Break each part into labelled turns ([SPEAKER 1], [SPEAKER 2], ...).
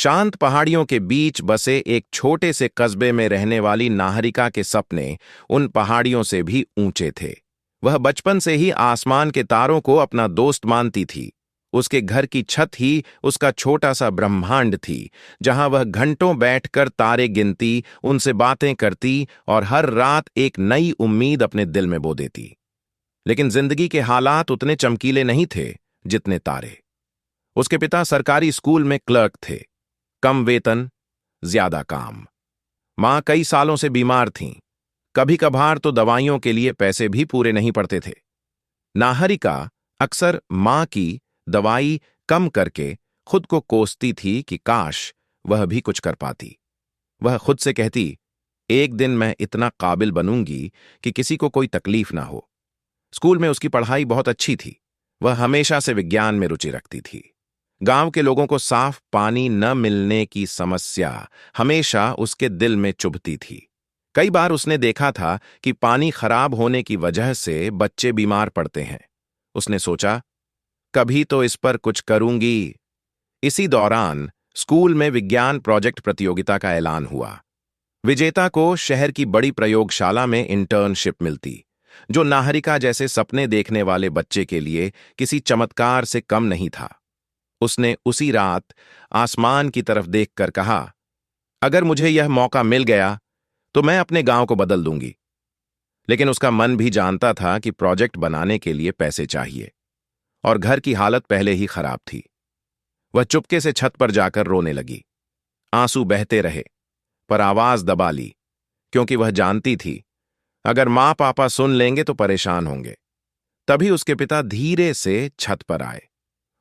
[SPEAKER 1] शांत पहाड़ियों के बीच बसे एक छोटे से कस्बे में रहने वाली नाहरिका के सपने उन पहाड़ियों से भी ऊंचे थे। वह बचपन से ही आसमान के तारों को अपना दोस्त मानती थी। उसके घर की छत ही उसका छोटा सा ब्रह्मांड थी, जहां वह घंटों बैठकर तारे गिनती, उनसे बातें करती और हर रात एक नई उम्मीद अपने दिल में बो देती। लेकिन जिंदगी के हालात उतने चमकीले नहीं थे जितने तारे। उसके पिता सरकारी स्कूल में क्लर्क थे। कम वेतन, ज्यादा काम। मां कई सालों से बीमार थीं। कभी कभार तो दवाइयों के लिए पैसे भी पूरे नहीं पड़ते थे। नाहरिका अक्सर मां की दवाई कम करके खुद को कोसती थी कि काश वह भी कुछ कर पाती। वह खुद से कहती, एक दिन मैं इतना काबिल बनूंगी कि किसी को कोई तकलीफ ना हो। स्कूल में उसकी पढ़ाई बहुत अच्छी थी। वह हमेशा से विज्ञान में रुचि रखती थी। गांव के लोगों को साफ पानी न मिलने की समस्या हमेशा उसके दिल में चुभती थी। कई बार उसने देखा था कि पानी खराब होने की वजह से बच्चे बीमार पड़ते हैं। उसने सोचा, कभी तो इस पर कुछ करूंगी। इसी दौरान स्कूल में विज्ञान प्रोजेक्ट प्रतियोगिता का ऐलान हुआ। विजेता को शहर की बड़ी प्रयोगशाला में इंटर्नशिप मिलती, जो नाहरिका जैसे सपने देखने वाले बच्चे के लिए किसी चमत्कार से कम नहीं था। उसने उसी रात आसमान की तरफ देखकर कहा, अगर मुझे यह मौका मिल गया तो मैं अपने गांव को बदल दूंगी। लेकिन उसका मन भी जानता था कि प्रोजेक्ट बनाने के लिए पैसे चाहिए, और घर की हालत पहले ही खराब थी। वह चुपके से छत पर जाकर रोने लगी। आंसू बहते रहे, पर आवाज दबा ली, क्योंकि वह जानती थी अगर मां पापा सुन लेंगे तो परेशान होंगे। तभी उसके पिता धीरे से छत पर आए।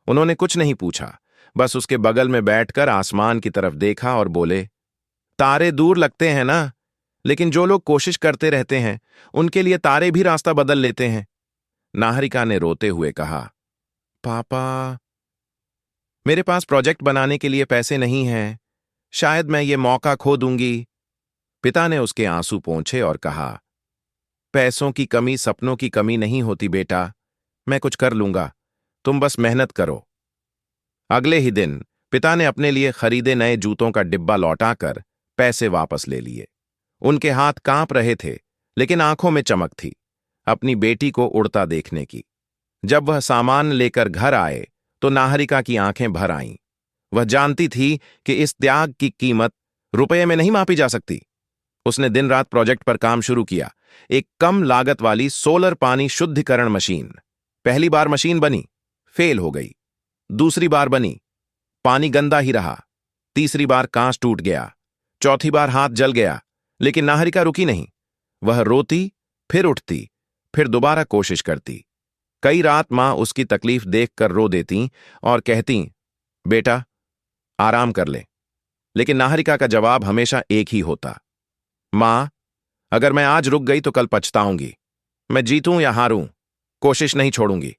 [SPEAKER 1] उन्होंने कुछ नहीं पूछा, बस उसके बगल में बैठकर आसमान की तरफ देखा और बोले, तारे दूर लगते हैं ना, लेकिन जो लोग कोशिश करते रहते हैं उनके लिए तारे भी रास्ता बदल लेते हैं। नाहरिका ने रोते हुए कहा, पापा, मेरे पास प्रोजेक्ट बनाने के लिए पैसे नहीं हैं। शायद मैं ये मौका खो दूंगी। पिता ने उसके आंसू पोंछे और कहा, पैसों की कमी सपनों की कमी नहीं होती बेटा। मैं कुछ कर लूंगा, तुम बस मेहनत करो। अगले ही दिन पिता ने अपने लिए खरीदे नए जूतों का डिब्बा लौटाकर पैसे वापस ले लिए। उनके हाथ कांप रहे थे, लेकिन आंखों में चमक थी, अपनी बेटी को उड़ता देखने की। जब वह सामान लेकर घर आए तो नाहरिका की आंखें भर आईं। वह जानती थी कि इस त्याग की कीमत रुपये में नहीं मापी जा सकती। उसने दिन रात प्रोजेक्ट पर काम शुरू किया। एक कम लागत वाली सोलर पानी शुद्धिकरण मशीन। पहली बार मशीन बनी, फेल हो गई। दूसरी बार बनी, पानी गंदा ही रहा। तीसरी बार कांच टूट गया। चौथी बार हाथ जल गया। लेकिन नाहरिका रुकी नहीं। वह रोती, फिर उठती, फिर दोबारा कोशिश करती। कई रात मां उसकी तकलीफ देखकर रो देती और कहती, बेटा आराम कर ले। लेकिन नाहरिका का जवाब हमेशा एक ही होता, मां, अगर मैं आज रुक गई तो कल पछताऊंगी। मैं जीतूं या हारूं, कोशिश नहीं छोड़ूंगी।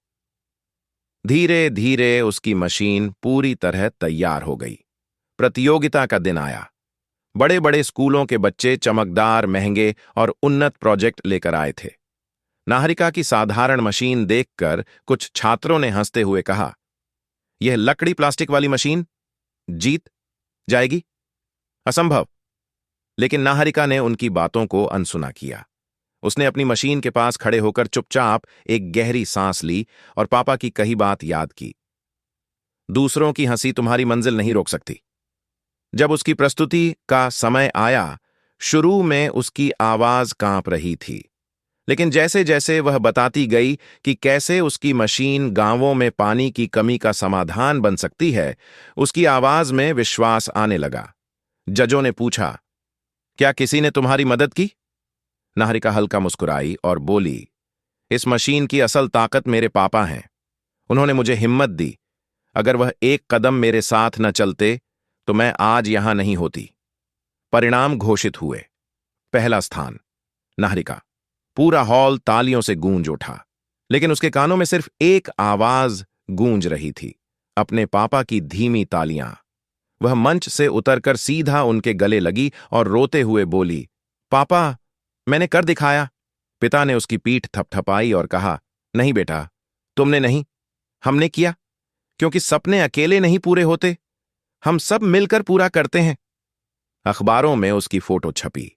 [SPEAKER 1] धीरे धीरे उसकी मशीन पूरी तरह तैयार हो गई। प्रतियोगिता का दिन आया। बड़े बड़े स्कूलों के बच्चे चमकदार, महंगे और उन्नत प्रोजेक्ट लेकर आए थे। नाहरिका की साधारण मशीन देखकर कुछ छात्रों ने हंसते हुए कहा, यह लकड़ी प्लास्टिक वाली मशीन जीत जाएगी? असंभव। लेकिन नाहरिका ने उनकी बातों को अनसुना किया। उसने अपनी मशीन के पास खड़े होकर चुपचाप एक गहरी सांस ली और पापा की कही बात याद की, दूसरों की हंसी तुम्हारी मंजिल नहीं रोक सकती। जब उसकी प्रस्तुति का समय आया, शुरू में उसकी आवाज कांप रही थी, लेकिन जैसे जैसे वह बताती गई कि कैसे उसकी मशीन गांवों में पानी की कमी का समाधान बन सकती है, उसकी आवाज में विश्वास आने लगा। जजों ने पूछा, क्या किसी ने तुम्हारी मदद की? नाहरिका हल्का मुस्कुराई और बोली, इस मशीन की असल ताकत मेरे पापा हैं। उन्होंने मुझे हिम्मत दी। अगर वह एक कदम मेरे साथ न चलते तो मैं आज यहां नहीं होती। परिणाम घोषित हुए। पहला स्थान नाहरिका। पूरा हॉल तालियों से गूंज उठा। लेकिन उसके कानों में सिर्फ एक आवाज गूंज रही थी, अपने पापा की धीमी तालियां। वह मंच से उतरकर सीधा उनके गले लगी और रोते हुए बोली, पापा, मैंने कर दिखाया। पिता ने उसकी पीठ थपथपाई और कहा, नहीं बेटा, तुमने नहीं, हमने किया। क्योंकि सपने अकेले नहीं पूरे होते, हम सब मिलकर पूरा करते हैं। अखबारों में उसकी फोटो छपी।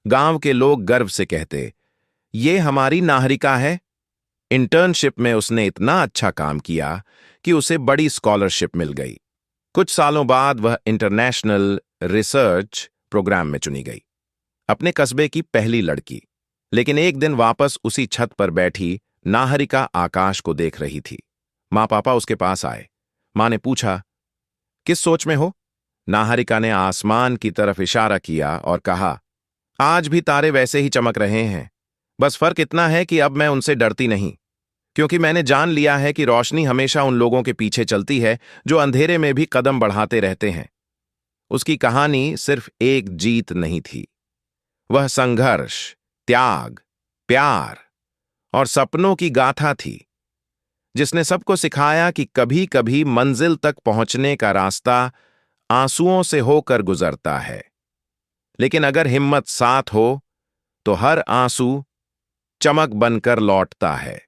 [SPEAKER 1] गांव के लोग गर्व से कहते, ये हमारी नाहरिका है। इंटर्नशिप में उसने इतना अच्छा काम किया कि उसे बड़ी स्कॉलरशिप मिल गई। कुछ सालों बाद वह इंटरनेशनल रिसर्च प्रोग्राम में चुनी गई, अपने कस्बे की पहली लड़की। लेकिन एक दिन वापस उसी छत पर बैठी नाहरिका आकाश को देख रही थी। माँ पापा उसके पास आए। माँ ने पूछा, किस सोच में हो? नाहरिका ने आसमान की तरफ इशारा किया और कहा, आज भी तारे वैसे ही चमक रहे हैं। बस फर्क इतना है कि अब मैं उनसे डरती नहीं, क्योंकि मैंने जान लिया है कि रोशनी हमेशा उन लोगों के पीछे चलती है जो अंधेरे में भी कदम बढ़ाते रहते हैं। उसकी कहानी सिर्फ एक जीत नहीं थी, वह संघर्ष, त्याग, प्यार और सपनों की गाथा थी, जिसने सबको सिखाया कि कभी कभी मंजिल तक पहुंचने का रास्ता आंसुओं से होकर गुजरता है, लेकिन अगर हिम्मत साथ हो तो हर आंसू चमक बनकर लौटता है।